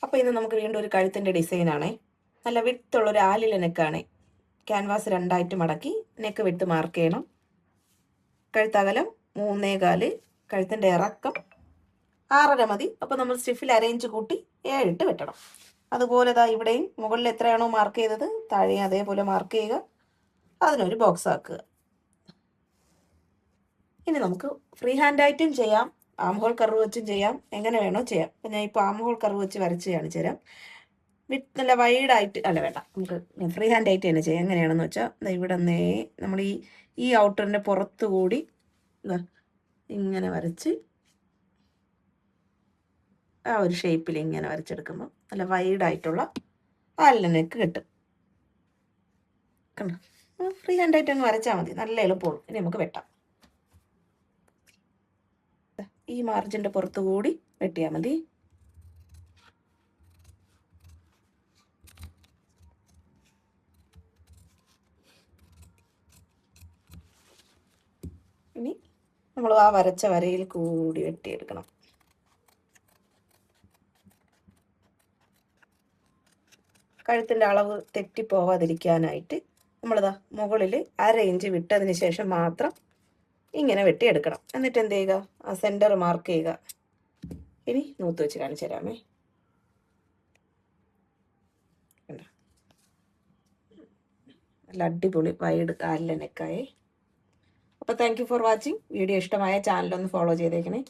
അപ്പോൾ ഇന്ന് നമുക്ക് വീണ്ടും ഒരു കഴുത്തിൻ്റെ ഡിസൈനാണേ. നല്ല വിട്ടുള്ളൊരു ആലില നെക്കാണേ. ക്യാൻവാസ് രണ്ടായിട്ട് മടക്കി നെക്ക് വിട്ട് മാർക്ക് ചെയ്യണം. കഴുത്തകലം 3.25, കഴുത്തിൻ്റെ ഇറക്കം 6.5 മതി. അപ്പോൾ നമ്മൾ സ്റ്റിഫിൽ അരയിഞ്ച് കൂട്ടി 7 ഇട്ട് വെട്ടണം. അതുപോലെ ഇവിടെയും മുകളിൽ എത്രയാണോ മാർക്ക് ചെയ്തത് താഴെയും അതേപോലെ മാർക്ക് ചെയ്യുക. അതിനൊരു ബോക്സ് ആക്കുക. ഇനി നമുക്ക് ഫ്രീ ഹാൻഡായിട്ടും ചെയ്യാം, ആം ഹോൾ കർവ് വെച്ചും ചെയ്യാം, എങ്ങനെ വേണോ ചെയ്യാം. അപ്പം ഞാൻ ഇപ്പോൾ ആം ഹോൾ കർവ് വെച്ച് വരച്ച് കാണിച്ചു തരാം. നല്ല വൈഡായിട്ട് അല്ല വേണ്ട, നമുക്ക് ഫ്രീ ഹാൻഡായിട്ട് തന്നെ ചെയ്യാം. എങ്ങനെയാണെന്ന് വെച്ചാൽ ഇവിടെ നമ്മൾ ഈ ഔട്ടറിൻ്റെ പുറത്തു കൂടി ഇങ്ങനെ വരച്ച് ആ ഒരു ഷേപ്പിൽ ഇങ്ങനെ വരച്ചെടുക്കുമ്പോൾ നല്ല വൈഡായിട്ടുള്ള ആലില നെക്ക് കിട്ടും. കണ്ടോ? ഫ്രീ ഹാൻഡായിട്ട് അങ്ങ് വരച്ചാൽ മതി, നല്ല എളുപ്പമുള്ളൂ. ഇനി നമുക്ക് വെട്ടാം. ഈ മാർജിൻ്റെ പുറത്തു കൂടി വെട്ടിയാൽ മതി. ഇനി നമ്മൾ ആ വരച്ച വരയിൽ കൂടി വെട്ടിയെടുക്കണം. കഴുത്തിൻ്റെ അളവ് തെറ്റിപ്പോവാതിരിക്കാനായിട്ട് നമ്മളിതാ മുകളിൽ 1/2 ഇഞ്ച് വിട്ടതിന് ശേഷം മാത്രം ഇങ്ങനെ വെട്ടിയെടുക്കണം. എന്നിട്ട് എന്ത് ചെയ്യുക, ആ സെൻറ്റർ മാർക്ക് ചെയ്യുക. ഇനി നൂത്ത് വെച്ച് കാണിച്ചു തരാമേ. നല്ല അടിപൊളി വൈഡ് കാലിലെ നെക്കായേ. അപ്പോൾ thank you for watching. Video ഇഷ്ടമായ ചാനലൊന്ന് ഫോളോ ചെയ്തേക്കണേ.